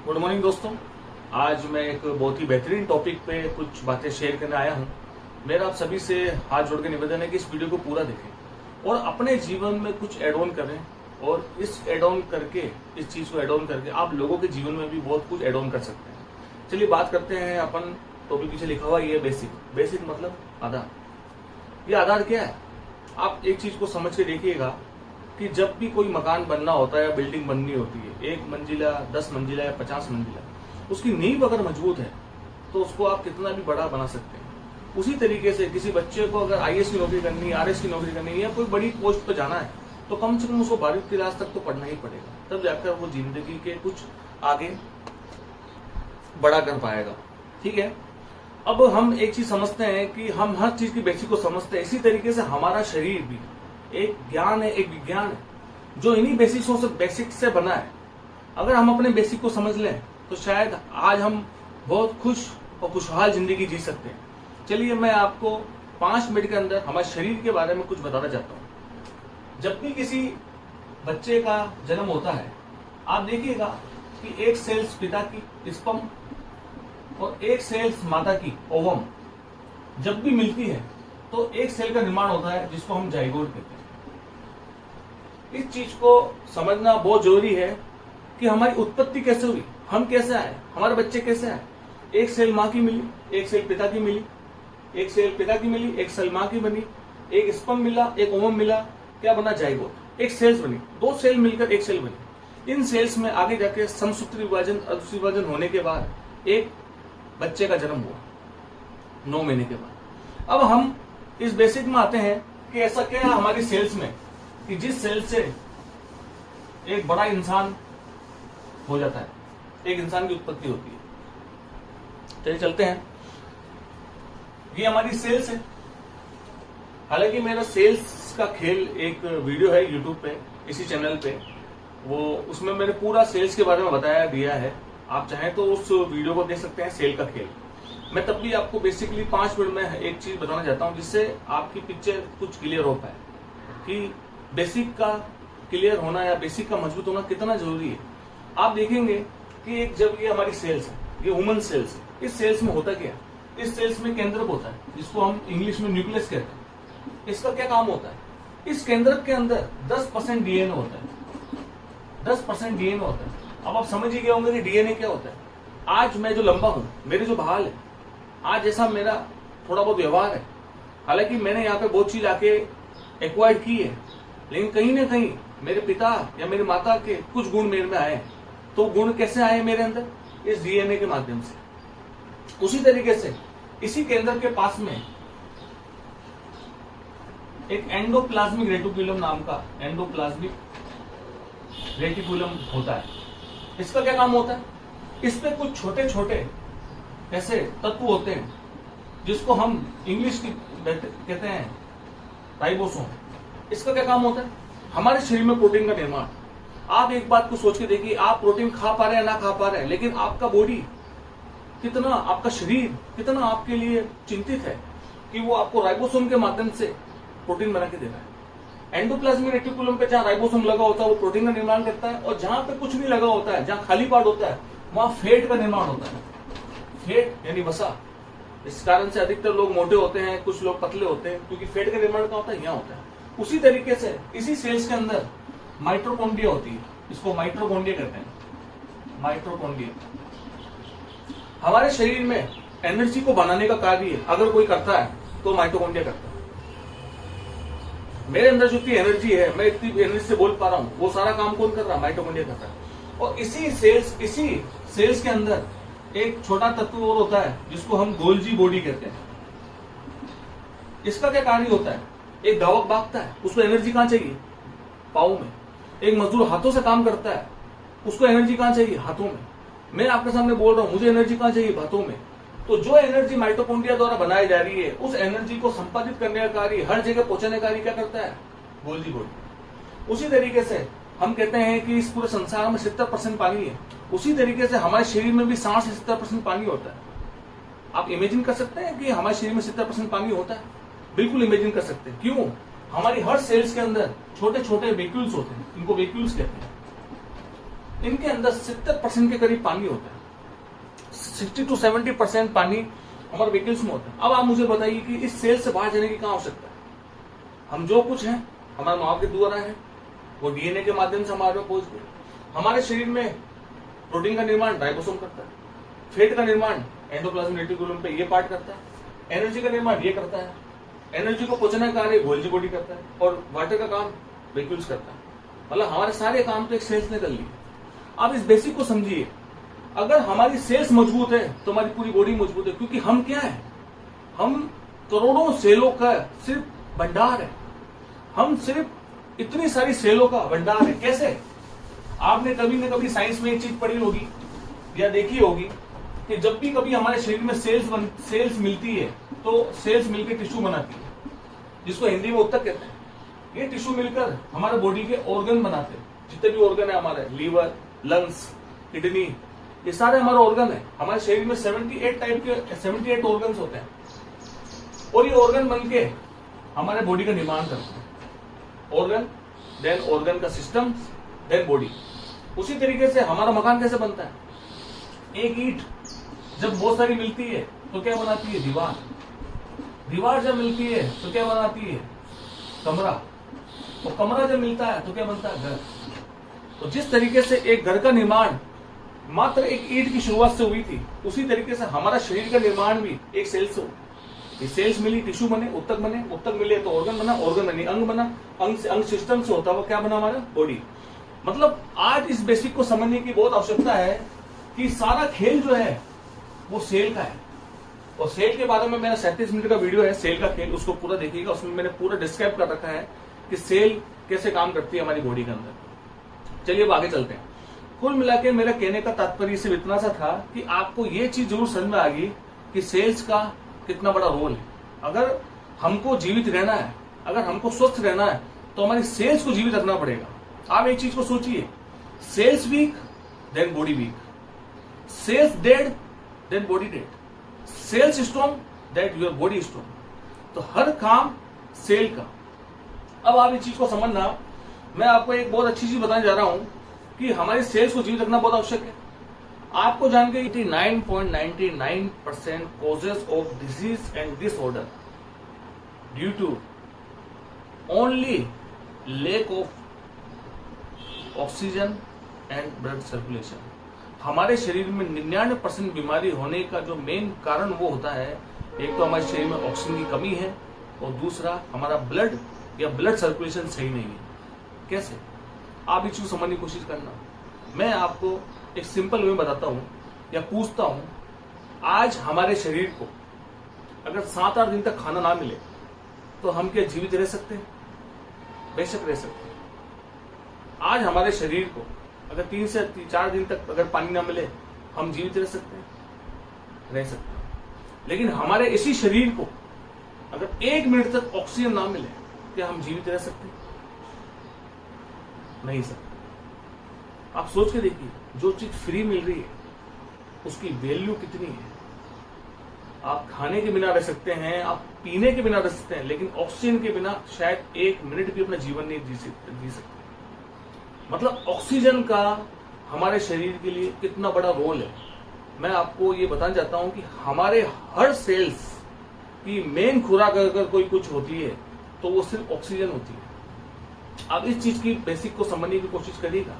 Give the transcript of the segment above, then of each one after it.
Good morning दोस्तों। आज मैं एक बहुत ही बेहतरीन टॉपिक पे कुछ बातें शेयर करने आया हूँ। मेरा आप सभी से हाथ जोड़ के निवेदन है कि इस वीडियो को पूरा देखें और अपने जीवन में कुछ एड ऑन करें, और इस एड ऑन करके, इस चीज को एड ऑन करके आप लोगों के जीवन में भी बहुत कुछ एड ऑन कर सकते हैं। चलिए बात करते हैं। अपन टॉपिक पीछे लिखा हुआ ये बेसिक मतलब आधार। ये आधार क्या है? आप एक चीज को समझ के देखिएगा कि जब भी कोई मकान बनना होता है या बिल्डिंग बननी होती है, 1 मंजिला, 10 मंजिला या 50 मंजिला, उसकी नींव अगर मजबूत है तो उसको आप कितना भी बड़ा बना सकते हैं। उसी तरीके से किसी बच्चे को अगर आईएएस की नौकरी करनी है, आरएस की नौकरी करनी है या कोई बड़ी पोस्ट पर जाना है तो कम से कम उसको 12वीं क्लास तक तो पढ़ना ही पड़ेगा, तब जाकर वो जिंदगी के कुछ आगे बड़ा कर पाएगा। ठीक है। अब हम एक चीज समझते हैं कि हम हर चीज की बेसिक को समझते हैं। इसी तरीके से हमारा शरीर भी एक ज्ञान है, एक विज्ञान है जो इन्हीं बेसिक से बना है। अगर हम अपने बेसिक को समझ लें तो शायद आज हम बहुत खुश और खुशहाल जिंदगी जी सकते हैं। चलिए मैं आपको 5 मिनट के अंदर हमारे शरीर के बारे में कुछ बताना चाहता हूं। जब भी किसी बच्चे का जन्म होता है, आप देखिएगा कि एक सेल्स पिता की स्पर्म और एक सेल्स माता की ओवम जब भी मिलती है तो एक सेल का निर्माण होता है जिसको हम जाइगोट कहते हैं। इस चीज को समझना बहुत जरूरी है कि हमारी उत्पत्ति कैसे हुई, हम कैसे आए, हमारे बच्चे कैसे आए। एक सेल माँ की मिली, एक सेल पिता की मिली, एक सेल पिता की मिली, एक सेल माँ की बनी, एक स्पर्म मिला, एक ओवम मिला, क्या बना? जाइगोट। एक सेल्स बनी, 2 सेल मिलकर एक सेल बनी। इन सेल्स में आगे जाके समसूत्री विभाजन, अर्धसूत्री विभाजन होने के बाद एक बच्चे का जन्म हुआ 9 महीने के बाद। अब हम इस बेसिक में आते हैं कि ऐसा क्या है हमारी सेल्स में कि जिस सेल से एक बड़ा इंसान हो जाता है, एक इंसान की उत्पत्ति होती है। चलिए चलते हैं। ये हमारी सेल्स है। हालांकि मेरा सेल्स का खेल एक वीडियो है यूट्यूब पे, इसी चैनल पे, वो उसमें मैंने पूरा सेल्स के बारे में बताया दिया है। आप चाहें तो उस वीडियो को देख सकते हैं, सेल का खेल। मैं तब भी आपको बेसिकली 5 मिनट में एक चीज बताना चाहता हूं जिससे आपकी पिक्चर कुछ क्लियर हो पाए कि बेसिक का क्लियर होना या बेसिक का मजबूत होना कितना जरूरी है। आप देखेंगे कि एक जब ये हमारी सेल्स है, ये ह्यूमन सेल्स है, इस सेल्स में होता क्या है? इस सेल्स में केंद्रक होता है जिसको हम इंग्लिश में न्यूक्लियस कहते हैं। इसका क्या काम होता है? इस केंद्रक के अंदर 10% डीएनए होता है। 10% डीएनए होता है। अब आप समझ ही गए होंगे कि डीएनए क्या होता है। आज मैं जो लंबा हूं, मेरे जो बहाल है, आज जैसा मेरा थोड़ा बहुत व्यवहार है, हालांकि मैंने यहाँ पे बहुत चीज आके एक्वायर्ड की है, लेकिन कहीं ना कहीं मेरे पिता या मेरी माता के कुछ गुण मेरे में आए। तो गुण कैसे आए मेरे अंदर? इस डीएनए के माध्यम से। उसी तरीके से इसी केंद्र के पास में एक एंडोप्लाज्मिक रेटिकुलम नाम का एंडोप्लाज्मिक रेटिकुलम होता है। इसका क्या काम होता है? इस पे कुछ छोटे छोटे ऐसे तत्व होते हैं जिसको हम इंग्लिश की कहते हैं राइबोसोम। इसका क्या काम होता है? हमारे शरीर में प्रोटीन का निर्माण। आप एक बात को सोच के देखिए, आप प्रोटीन खा पा रहे हैं ना खा पा रहे हैं, लेकिन आपका बॉडी कितना, आपका शरीर कितना आपके लिए चिंतित है कि वो आपको राइबोसोम के माध्यम से प्रोटीन बना के दे रहा है। एंडोप्लाज्मिक रेटिकुलम पे जहां राइबोसोम लगा होता है वो प्रोटीन का निर्माण करता है, और जहां पे कुछ नहीं लगा होता है, जहां खाली पार्ट होता है, वहां फैट का निर्माण होता है। फैट यानी वसा। इस कारण से अधिकतर लोग मोटे होते हैं, कुछ लोग पतले होते हैं, क्योंकि फैट का निर्माण कहां होता है? यहाँ होता है। उसी तरीके से इसी सेल्स के अंदर माइटोकॉन्ड्रिया होती है, इसको माइटोकॉन्ड्रिया कहते हैं। माइटोकॉन्ड्रिया हमारे शरीर में एनर्जी को बनाने का कार्य अगर कोई करता है तो माइटोकॉन्ड्रिया करता है। मेरे अंदर जो इतनी एनर्जी है, मैं इतनी एनर्जी से बोल पा रहा हूं, वो सारा काम कौन कर रहा है? माइटोकॉन्ड्रिया करता है। और इसी सेल्स के अंदर एक छोटा तत्व और होता है जिसको हम गोल्जी बॉडी कहते हैं। इसका क्या कार्य होता है? एक धावक भागता है, उसको एनर्जी कहां चाहिए? पाँव में। एक मजदूर हाथों से काम करता है, उसको एनर्जी कहां चाहिए? हाथों में। मैं आपके सामने बोल रहा हूं, मुझे एनर्जी कहां चाहिए? हाथों में। तो जो एनर्जी माइटोकॉन्ड्रिया द्वारा बनाई जा रही है, उस एनर्जी को संपादित करने का कार्य, हर जगह पहुंचाने का कार्य क्या करता है? Golgi body. उसी तरीके से हम कहते हैं कि इस पूरे संसार में 70% पानी है। उसी तरीके से हमारे शरीर में भी 60 से 70% पानी होता है। आप इमेजिन कर सकते हैं कि हमारे शरीर में 70% पानी होता है? बिल्कुल इमेजिन कर सकते हैं। क्यों? हमारी हर सेल्स के अंदर छोटे छोटे वेक्यूल्स होते हैं, इनको वेक्यूल्स कहते हैं। इनके अंदर 70% के करीब पानी होता है। 60 to 70% पानी हमारे व्हीकल्स में होता है। अब आप मुझे बताइए कि इस सेल से बाहर जाने की कहां आवश्यकता है? हम जो कुछ हैं हमारे माँ के द्वारा है, वो डीएनए के माध्यम से हमारे पास पहुंच गए। हमारे शरीर में प्रोटीन का निर्माण राइबोसोम करता है, फैट का निर्माण एंडोप्लाज्मिक रेटिकुलम पे ये पार्ट करता है, एनर्जी का निर्माण ये करता है, एनर्जी को पहुंचाने का कार्य गोल्जी बॉडी करता है, और वाटर का काम वेक्यूल्स करता है। मतलब हमारे सारे काम तो एक सेल्स ने कर लिए। आप इस बेसिक को समझिए, अगर हमारी सेल्स मजबूत है तो हमारी पूरी बॉडी मजबूत है, क्योंकि हम क्या है, हम करोड़ों सेलों का सिर्फ भंडार है। हम सिर्फ इतनी सारी सेलों का भंडार है। कैसे? आपने कभी न कभी साइंस में एक चीज पढ़ी होगी या देखी होगी कि जब भी कभी हमारे शरीर में सेल्स मिलती है तो सेल्स मिलकर टिश्यू बनाती है, जिसको हिंदी में उत्तक कहते हैं। ये टिश्यू मिलकर हमारे बॉडी के ऑर्गन बनाते हैं। जितने भी ऑर्गन है हमारे, लीवर, लंग्स, किडनी, ये सारे हमारे ऑर्गन है। हमारे शरीर में 78 ऑर्गन्स होते हैं, और ये ऑर्गन बन के हमारे बॉडी का निर्माण करते हैं। ऑर्गन, देन ऑर्गन का सिस्टम, देन बॉडी। उसी तरीके से हमारा मकान कैसे बनता है? एक ईंट जब बहुत सारी मिलती है तो क्या बनाती है? दीवार। दीवार जब मिलती है तो क्या बनाती है? कमरा। और कमरा जब मिलता है तो क्या बनता है? घर। तो जिस तरीके से एक घर का निर्माण मात्र एक ईंट की शुरुआत से हुई थी, उसी तरीके से हमारा शरीर का निर्माण भी एक सेल से हुआ। ये सेल्स मिली, टिश्यू बने, उत्तक बने, उत्तक मिले तो ऑर्गन बना, ऑर्गन बने अंग बना, अंग से अंग सिस्टम से होता हुआ क्या बना? हमारा बॉडी। मतलब आज इस बेसिक को समझने की बहुत आवश्यकता है कि सारा खेल जो है वो सेल का है। और सेल के बारे में मेरा 37 मिनट का वीडियो है, सेल का खेल, उसको पूरा देखिएगा। उसमें मैंने पूरा डिस्क्राइब कर रखा है कि सेल कैसे काम करती है हमारी बॉडी के अंदर। चलिए अब आगे चलते हैं। कुल मिला के मेरा कहने का तात्पर्य सिर्फ इतना सा था कि आपको ये चीज जरूर समझ में आ गई कि सेल्स का कितना बड़ा रोल है। अगर हमको जीवित रहना है, अगर हमको स्वस्थ रहना है, तो हमारी सेल्स को जीवित रखना पड़ेगा। आप एक चीज को सोचिए, cells weak then body weak, cells dead then body dead, cells strong that your body strong. तो हर काम सेल का। अब आप इस चीज को समझना, मैं आपको एक बहुत अच्छी चीज बताने जा रहा हूं कि हमारी सेल्स को जीवित रखना बहुत आवश्यक है। आपको जान के 89.99% causes of disease and disorder due to only lack of oxygen and blood circulation. हमारे शरीर में 99% बीमारी होने का जो मेन कारण वो होता है, एक तो हमारे शरीर में ऑक्सीजन की कमी है, और दूसरा हमारा ब्लड या ब्लड सर्कुलेशन सही नहीं है। कैसे? आप इस चीज समझने की कोशिश करना। मैं आपको एक सिंपल वे बताता हूं या पूछता हूं, आज हमारे शरीर को अगर 7-8 दिन तक खाना ना मिले तो हम क्या जीवित रह सकते हैं? बेशक रह सकते हैं। आज हमारे शरीर को अगर 3 से 4 दिन तक अगर पानी ना मिले, हम जीवित रह सकते हैं? रह सकते हैं। लेकिन हमारे इसी शरीर को अगर 1 मिनट तक ऑक्सीजन ना मिले, क्या हम जीवित रह सकते हैं? नहीं सकते। आप सोच के देखिए, जो चीज फ्री मिल रही है उसकी वैल्यू कितनी है। आप खाने के बिना रह सकते हैं, आप पीने के बिना रह सकते हैं, लेकिन ऑक्सीजन के बिना शायद 1 मिनट भी अपना जीवन नहीं जी सकते। मतलब ऑक्सीजन का हमारे शरीर के लिए कितना बड़ा रोल है। मैं आपको ये बताना चाहता हूं कि हमारे हर सेल्स की मेन खुराक अगर कोई कुछ होती है तो वो सिर्फ ऑक्सीजन होती है। आप इस चीज की बेसिक को समझने की कोशिश करिएगा।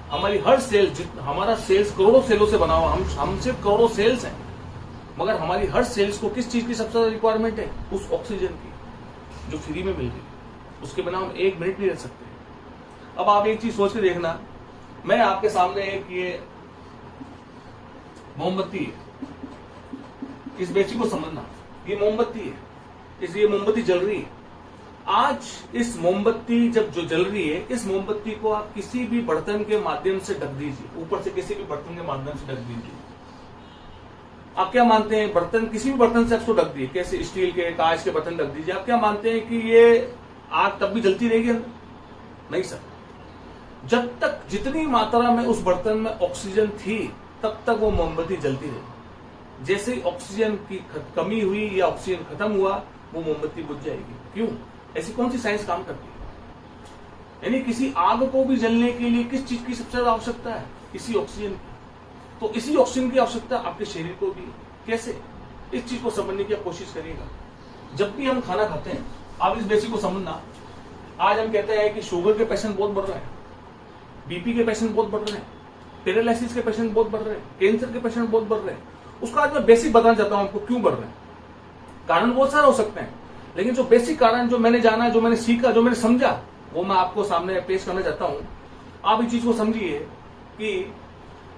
हमारी हर सेल, हमारा सेल्स करोड़ों सेलों से बना हुआ, हम सिर्फ करोड़ों सेल्स हैं, मगर हमारी हर सेल्स को किस चीज की सबसे ज्यादा रिक्वायरमेंट है? उस ऑक्सीजन की जो फ्री में मिल रही है। उसके बिना हम 1 मिनट नहीं रह सकते। अब आप एक चीज सोच के देखना, मैं आपके सामने एक ये मोमबत्ती है, इस बेसिक को समझना। ये मोमबत्ती है, इसलिए मोमबत्ती जल रही है। आज इस मोमबत्ती जब जो जल रही है, इस मोमबत्ती को आप किसी भी बर्तन के माध्यम से ढक दीजिए, ऊपर से किसी भी बर्तन के माध्यम से ढक दीजिए। आप क्या मानते हैं? बर्तन, किसी भी बर्तन से आपको ढक दिए, कैसे स्टील के, कांच के बर्तन ढक दीजिए, आप क्या मानते हैं कि ये आग तब भी जलती रहेगी अंदर? नहीं सर। जब तक जितनी मात्रा में उस बर्तन में ऑक्सीजन थी तब तक वो मोमबत्ती जलती रही। जैसे ही ऑक्सीजन की कमी हुई या ऑक्सीजन खत्म हुआ, वो मोमबत्ती बुझ जाएगी। क्यों? ऐसी कौन सी साइंस काम करती है? यानी किसी आग को भी जलने के लिए किस चीज की सबसे ज्यादा आवश्यकता है? इसी ऑक्सीजन की। तो इसी ऑक्सीजन की आवश्यकता आपके शरीर को भी है। कैसे, इस चीज को समझने की आप कोशिश करिएगा। जब भी हम खाना खाते हैं, आप इस बेसिक को समझना। आज हम कहते हैं कि शुगर के पेशेंट बहुत बढ़ रहे हैं, बीपी के पेशेंट बहुत बढ़ रहे हैं, पैरालिसिस के पेशेंट बहुत बढ़ रहे हैं, कैंसर के पेशेंट बहुत बढ़ रहे हैं। उसका आज मैं बेसिक बताना चाहता हूं आपको, क्यों बढ़ रहे हैं। कारण बहुत सारे हो सकते हैं, लेकिन जो बेसिक कारण जो मैंने जाना, जो मैंने सीखा, जो मैंने समझा, वो मैं आपको सामने पेश करना चाहता हूं। आप इस चीज को समझिए कि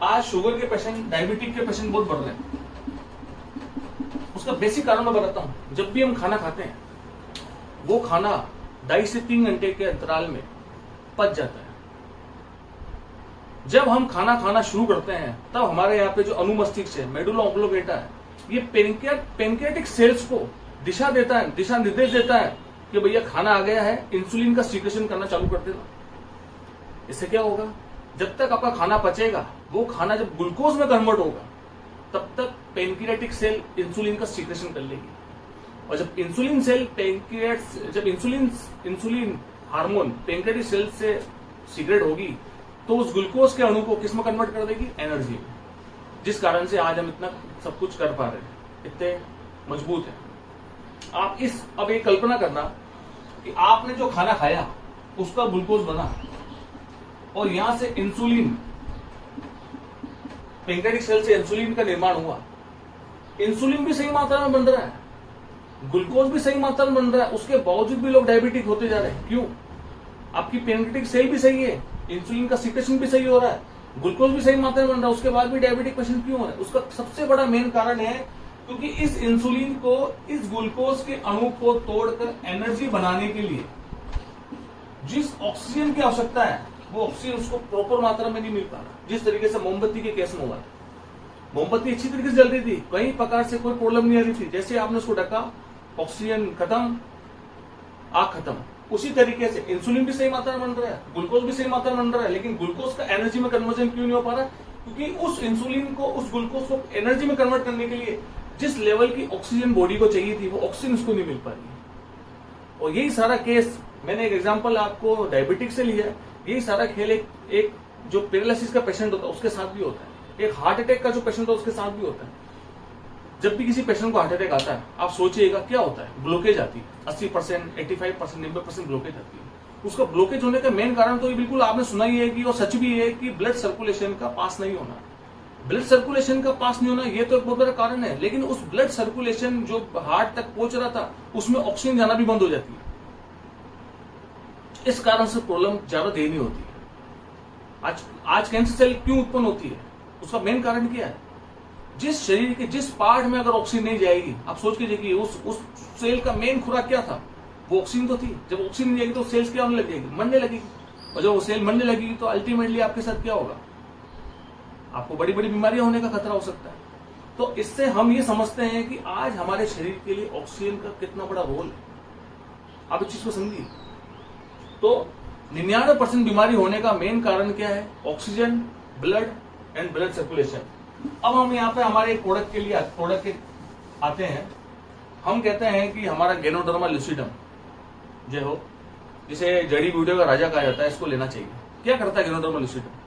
आज शुगर के पेशेंट, डायबिटिक के पेशेंट बहुत बढ़ रहे हैं। उसका बेसिक कारण मैं बताता हूं। जब भी हम खाना खाते हैं, वो खाना 2.5 से 3 घंटे के अंतराल में पच जाता है। जब हम खाना खाना शुरू करते हैं, तब हमारे यहाँ पे जो अनुमस्तिष्क है, मेडुला ऑब्लोंगेटा है, ये पेनक्रियाटिक सेल्स को दिशा देता है, दिशा निर्देश देता है कि भैया खाना आ गया है, इंसुलिन का सीक्रेशन करना चालू कर देना। इससे क्या होगा, जब तक आपका खाना पचेगा, वो खाना जब ग्लूकोज में कन्वर्ट होगा, तब तक पेनक्रियाटिक सेल इंसुलिन का सीक्रेशन कर लेगी। और जब इंसुलिन सेल जब इंसुलिन हार्मोन पेनक्रियाटिक सेल से सीक्रेट होगी, तो उस ग्लूकोज के अणु को किस में कन्वर्ट कर देगी, एनर्जी में। जिस कारण से आज हम इतना सब कुछ कर पा रहे हैं, इतने मजबूत है। आप अब एक कल्पना करना कि आपने जो खाना खाया उसका ग्लूकोज बना, और यहां से इंसुलिन, पेनक्रियाटिक सेल से इंसुलिन का निर्माण हुआ। इंसुलिन भी सही मात्रा में बन रहा है, ग्लूकोज भी सही मात्रा में बन रहा है, उसके बावजूद भी लोग डायबिटिक होते जा रहे हैं। क्यों? आपकी पेनक्रियाटिक सेल भी सही है, इंसुलिन का सीक्रेशन भी सही हो रहा है, ग्लूकोज भी सही मात्रा में बन रहा है, उसके बाद भी डायबिटिक पेशेंट क्यों हो रहा है? उसका सबसे बड़ा मेन कारण है क्योंकि इस इंसुलिन को, इस ग्लूकोज के अणु को तोड़कर एनर्जी बनाने के लिए जिस ऑक्सीजन की आवश्यकता है, वो ऑक्सीजन उसको प्रॉपर मात्रा में नहीं मिल पा रहा। जिस तरीके से मोमबत्ती के केस में हुआ था, मोमबत्ती अच्छी तरीके से जल रही थी, कई प्रकार से कोई प्रॉब्लम नहीं आ रही थी, जैसे आपने उसको ढका, ऑक्सीजन खत्म, आग खत्म। उसी तरीके से इंसुलिन भी सही मात्रा में बन रहा है, ग्लूकोज भी सही मात्रा में बन रहा है, लेकिन ग्लूकोज का एनर्जी में कन्वर्जन क्यों नहीं हो पा रहा? क्योंकि उस इंसुलिन को, उस ग्लूकोज को एनर्जी में कन्वर्ट करने के लिए जिस लेवल की ऑक्सीजन बॉडी को चाहिए थी, वो ऑक्सीजन उसको नहीं मिल पा रही है। और यही सारा केस, मैंने एक एग्जांपल आपको डायबिटिक से लिया है, यही सारा खेल एक जो पैरालिसिस का पेशेंट होता है उसके साथ भी होता है, एक हार्ट अटैक का जो पेशेंट होता है उसके साथ भी होता है। जब भी किसी पेशेंट को हार्ट अटैक आता है, आप सोचिएगा क्या होता है, ब्लॉकेज आती है। 80%, 85%, 90% ब्लॉकेज आती है। उसका ब्लॉकेज होने का मेन कारण तो ये बिल्कुल आपने सुना ही है कि, और सच भी है कि ब्लड सर्कुलेशन का पास नहीं होना। ब्लड सर्कुलेशन का पास नहीं होना, ये तो एक बहुत बड़ा कारण है, लेकिन उस ब्लड सर्कुलेशन जो हार्ट तक पहुंच रहा था, उसमें ऑक्सीजन जाना भी बंद हो जाती है। इस कारण से प्रॉब्लम ज्यादा देर नहीं होती है। आज कैंसर सेल क्यों उत्पन्न होती है, उसका मेन कारण क्या है? जिस शरीर के जिस पार्ट में अगर ऑक्सीजन नहीं जाएगी, आप सोच के देखिए, उस सेल का मेन खुराक क्या था? वो ऑक्सीजन तो थी। जब ऑक्सीजन नहीं जाएगी तो सेल्स क्या होने लगेगी, मरने लगेगी। और जब वो सेल मरने लगेगी तो अल्टीमेटली आपके साथ क्या होगा? आपको बड़ी बड़ी बीमारियां होने का खतरा हो सकता है। तो इससे हम ये समझते हैं कि आज हमारे शरीर के लिए ऑक्सीजन का कितना बड़ा रोल है। आप इस चीज को समझिए। तो 99% बीमारी होने का मेन कारण क्या है? Oxygen, blood and blood circulation. अब हम यहाँ पे हमारे एक प्रोडक्ट के आते हैं। हम कहते हैं कि हमारा गैनोडर्मा लूसिडम जो हो, जिसे जड़ी बूटियों का राजा कहा जाता है, इसको लेना चाहिए। क्या करता है गैनोडर्मा लूसिडम?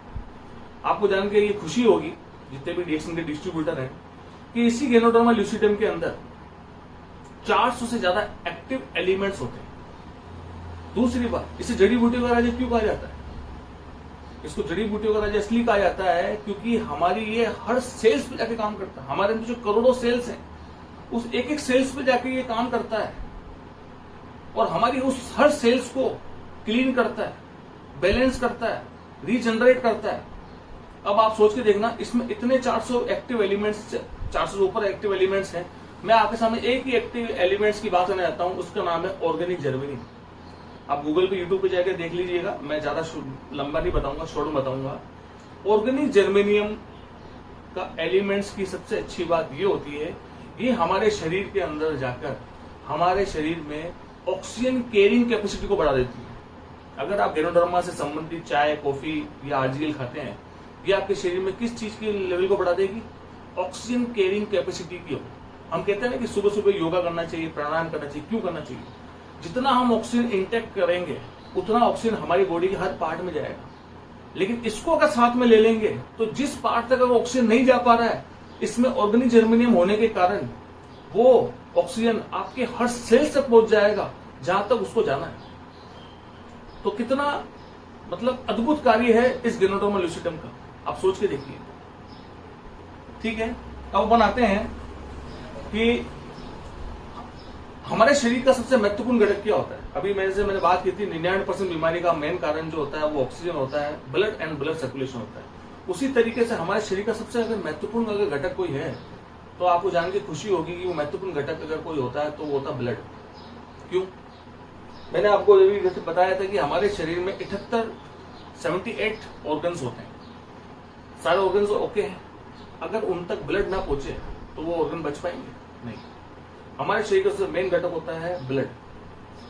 आपको जान के ये खुशी होगी, जितने भी डीएक्सन के डिस्ट्रीब्यूटर हैं, कि इसी गैनोडर्मा लूसिडम के अंदर 400 से ज्यादा एक्टिव एलिमेंट्स होते हैं। दूसरी बात, इसे जड़ी बूटियों का राजा क्यों कहा जाता है? इसको जड़ी बूटियों का राजा इसलिए कहा जाता है क्योंकि हमारी ये हर सेल्स पे जाके काम करता है। हमारे अंदर जो करोड़ों सेल्स हैं, उस एक एक सेल्स पे जाके ये काम करता है और हमारी उस हर सेल्स को क्लीन करता है, बैलेंस करता है, रीजनरेट करता है। अब आप सोच के देखना, इसमें इतने 400 एक्टिव एलिमेंट्स, 400 से ऊपर एक्टिव एलिमेंट्स हैं। मैं आपके सामने एक ही एक्टिव एलिमेंट्स की बात करना चाहता हूं, उसका नाम है ऑर्गेनिक जर्मेनियम। आप गूगल पे, यूट्यूब पे जाकर देख लीजिएगा, मैं ज्यादा लंबा नहीं बताऊंगा, शॉर्ट में बताऊंगा। ऑर्गेनिक जर्मेनियम का एलिमेंट्स की सबसे अच्छी बात ये होती है, ये हमारे शरीर के अंदर जाकर हमारे शरीर में ऑक्सीजन कैरिंग कैपेसिटी को बढ़ा देती है। अगर आप गैनोडर्मा से संबंधित चाय, कॉफी या आरजीएल खाते हैं, ये आपके शरीर में किस चीज के लेवल को बढ़ा देगी? ऑक्सीजन कैरिंग कैपेसिटी की। हम कहते हैं ना कि सुबह सुबह योगा करना चाहिए, प्राणायाम करना चाहिए। क्यों करना चाहिए? जितना हम ऑक्सीजन इंटेक्ट करेंगे, उतना ऑक्सीजन हमारी बॉडी के हर पार्ट में जाएगा। लेकिन इसको अगर साथ में ले लेंगे तो जिस पार्ट तक अगर ऑक्सीजन नहीं जा पा रहा है, इसमें ऑर्गेनिक जर्मेनियम होने के कारण वो ऑक्सीजन आपके हर सेल तक पहुंच जाएगा जहां तक उसको जाना है। तो कितना मतलब अद्भुत कार्य है इस गेनोडर्मा लूसिडम का, आप सोच के देखिए। ठीक है, अब बनाते हैं कि हमारे शरीर का सबसे महत्वपूर्ण घटक क्या होता है। अभी मैंने बात की थी 99% बीमारी का मेन कारण जो होता है वो ऑक्सीजन होता है, ब्लड एंड ब्लड सर्कुलेशन होता है। उसी तरीके से हमारे शरीर का सबसे अगर महत्वपूर्ण अगर घटक कोई है तो आपको जान के खुशी होगी कि वो महत्वपूर्ण घटक अगर कोई होता है तो वो होता है ब्लड। क्यों? मैंने आपको जैसे बताया था कि हमारे शरीर में 78 ऑर्गन्स होते हैं, सारे ऑर्गन्स ओके हैं, अगर उन तक ब्लड ना पहुंचे तो वो ऑर्गन बच पाएंगे नहीं। हमारे शरीर का सबसे मेन घटक होता है ब्लड,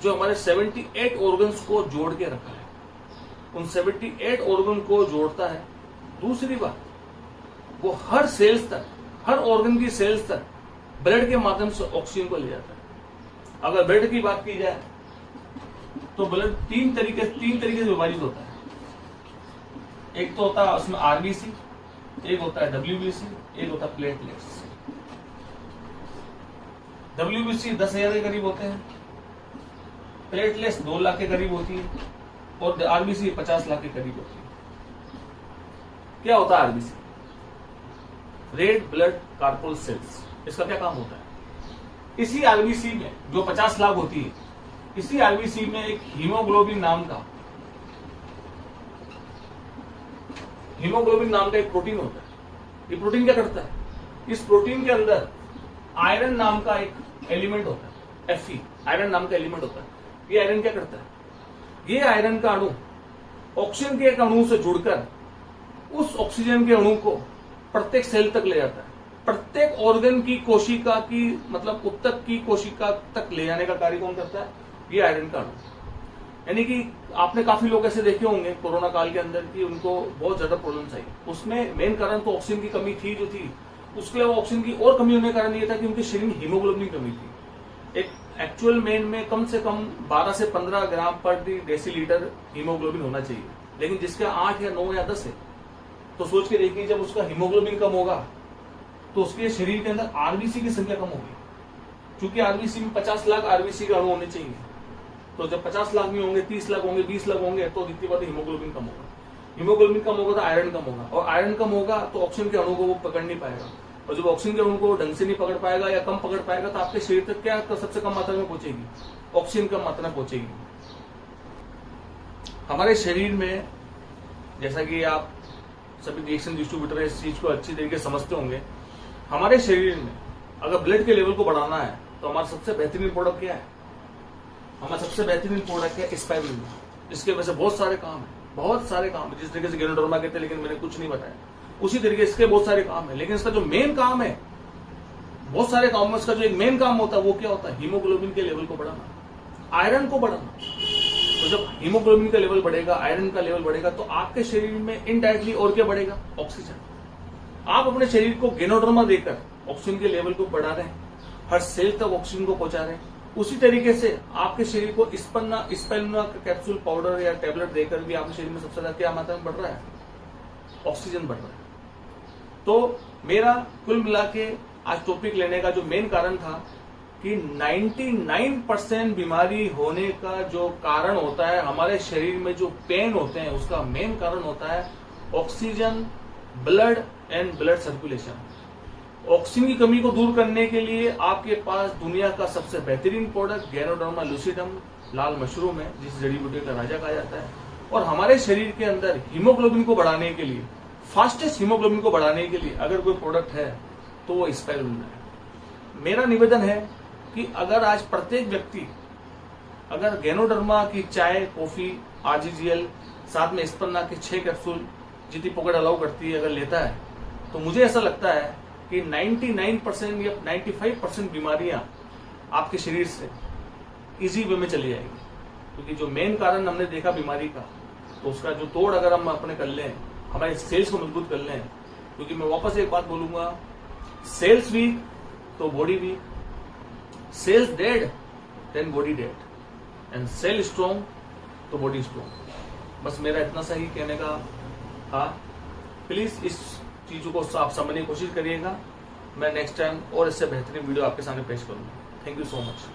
जो हमारे 78 ऑर्गन्स को जोड़ के रखा है, उन 78 ऑर्गन को जोड़ता है। दूसरी बात, वो हर सेल्स तक, हर ऑर्गन की सेल्स तक ब्लड के माध्यम से ऑक्सीजन को ले जाता है। अगर ब्लड की बात की जाए तो ब्लड तीन तरीके से विभाजित होता है। एक तो होता है उसमें आरबीसी, एक होता है डब्ल्यूबीसी, एक होता है प्लेटलेट्स। डब्ल्यूबीसी 10,000 के करीब होते हैं, प्लेटलेट्स 2 लाख के करीब होती है और आरबीसी 50 लाख के करीब होती है। क्या होता है आरबीसी? रेड ब्लड कार्पोल सेल्स। इसका क्या काम होता है? इसी आरबीसी में जो 50 लाख होती है, इसी आरबीसी में एक हीमोग्लोबिन नाम का एक प्रोटीन होता है। ये प्रोटीन क्या करता है? इस प्रोटीन के अंदर आयरन नाम का एक एलिमेंट होता है, Fe, आयरन नाम का एलिमेंट होता है। ये आयरन क्या करता है? ये आयरन का अणु ऑक्सीजन के एक अणु से जुड़कर उस ऑक्सीजन के अणु को प्रत्येक सेल तक ले जाता है। प्रत्येक ऑर्गन की कोशिका की मतलब उत्तक की कोशिका तक ले जाने का कार्य कौन करता है? ये आयरन का अणु। यानी कि आपने काफी लोग ऐसे देखे होंगे कोरोना काल के अंदर कि उनको बहुत ज्यादा प्रॉब्लम्स आई। उसमें मेन कारण तो ऑक्सीजन की कमी थी जो थी, उसके अलावा ऑक्सीजन की और कमी होने का कारण ये था कि उनके शरीर में हीमोग्लोबिन की कमी थी। एक एक्चुअल मेन में कम से कम 12 से 15 ग्राम पर डेसीलीटर हीमोग्लोबिन होना चाहिए, लेकिन जिसका 8 या 9 या 10 है, तो सोच के देखिए जब उसका हीमोग्लोबिन कम होगा तो उसके शरीर के अंदर आरबीसी की संख्या कम होगी। क्योंकि आरबीसी में 50 लाख आरबीसी के अणु होने चाहिए, तो जब 50 लाख में होंगे, 30 लाख होंगे, 20 लाख होंगे, तो जितनी बात हीमोग्लोबिन कम होगा। हीमोग्लोबिन कम होगा तो आयरन कम होगा, और आयरन कम होगा तो ऑक्सीजन के अणु को वो पकड़ नहीं पाएगा, और जब ऑक्सीजन के अणु को ढंग से नहीं पकड़ पाएगा या कम पकड़ पाएगा तो आपके शरीर तक क्या सबसे कम मात्रा में पहुंचेगी? ऑक्सीजन कम मात्रा में पहुंचेगी। हमारे शरीर में जैसा कि आप सभी रिएक्शन डिस्ट्रीब्यूटर इस चीज को अच्छी तरीके से समझते होंगे, हमारे शरीर में अगर ब्लड के लेवल को बढ़ाना है तो हमारा सबसे बेहतरीन प्रोडक्ट क्या है? हमारा सबसे बेहतरीन प्रोडक्ट है स्पाइरुलिना। इसके वजह से बहुत सारे काम है, जिस तरीके से गेनोडर्मा कहते हैं, लेकिन मैंने कुछ नहीं बताया, उसी तरीके इसके बहुत सारे काम है। लेकिन इसका जो मेन काम है, बहुत सारे काम में इसका जो एक मेन काम होता है वो क्या होता है? हीमोग्लोबिन के लेवल को बढ़ाना, आयरन को बढ़ाना। तो जब हीमोग्लोबिन का लेवल बढ़ेगा, आयरन का लेवल बढ़ेगा, तो आपके शरीर में इनडायरेक्टली और क्या बढ़ेगा? ऑक्सीजन। आप अपने शरीर को गेनोडर्मा देकर ऑक्सीजन के लेवल को बढ़ा रहे हैं, हर सेल तक ऑक्सीजन को पहुंचा रहे हैं। उसी तरीके से आपके शरीर को स्पेलुना कैप्सूल पाउडर या टैबलेट देकर भी आपके शरीर में सबसे ज्यादा क्या मात्रा में बढ़ रहा है? ऑक्सीजन बढ़ रहा है। तो मेरा कुल मिला के आज टॉपिक लेने का जो मेन कारण था कि 99% बीमारी होने का जो कारण होता है, हमारे शरीर में जो पेन होते हैं, उसका मेन कारण होता है oxygen, blood and blood circulation. Oxygen की कमी को दूर करने के लिए आपके पास दुनिया का सबसे बेहतरीन प्रोडक्ट गेनोडर्मा लूसिडम लाल मशरूम है, जिस जड़ी बूटी का राजा कहा जाता है। और हमारे शरीर के अंदर हीमोग्लोबिन को बढ़ाने के लिए, फास्टेस्ट हीमोग्लोबिन को बढ़ाने के लिए अगर कोई प्रोडक्ट है तो वो स्पाइरुलिना है। मेरा निवेदन है कि अगर आज प्रत्येक व्यक्ति अगर गेनोडर्मा की चाय, कॉफी, आरजीजीएल साथ में स्पन्ना के 6 कैप्सूल जितनी पॉकेट अलाउ करती है अगर लेता है, तो मुझे ऐसा लगता है कि 99% या 95% बीमारियां आपके शरीर से इजी वे में चली जाएगी। क्योंकि जो मेन कारण हमने देखा बीमारी का, तो उसका जो तोड़ अगर हम अपने कर लें, हमारे सेल्स को मजबूत कर लें। क्योंकि मैं वापस एक बात बोलूंगा, सेल्स वीक तो body weak, cells dead then body dead, and cell strong तो बॉडी स्ट्रॉन्ग। बस मेरा इतना सा ही कहने का था। प्लीज इस चीजों को आप समझने की कोशिश करिएगा। मैं नेक्स्ट टाइम और इससे बेहतरीन वीडियो आपके सामने पेश करूंगा। Thank you so much.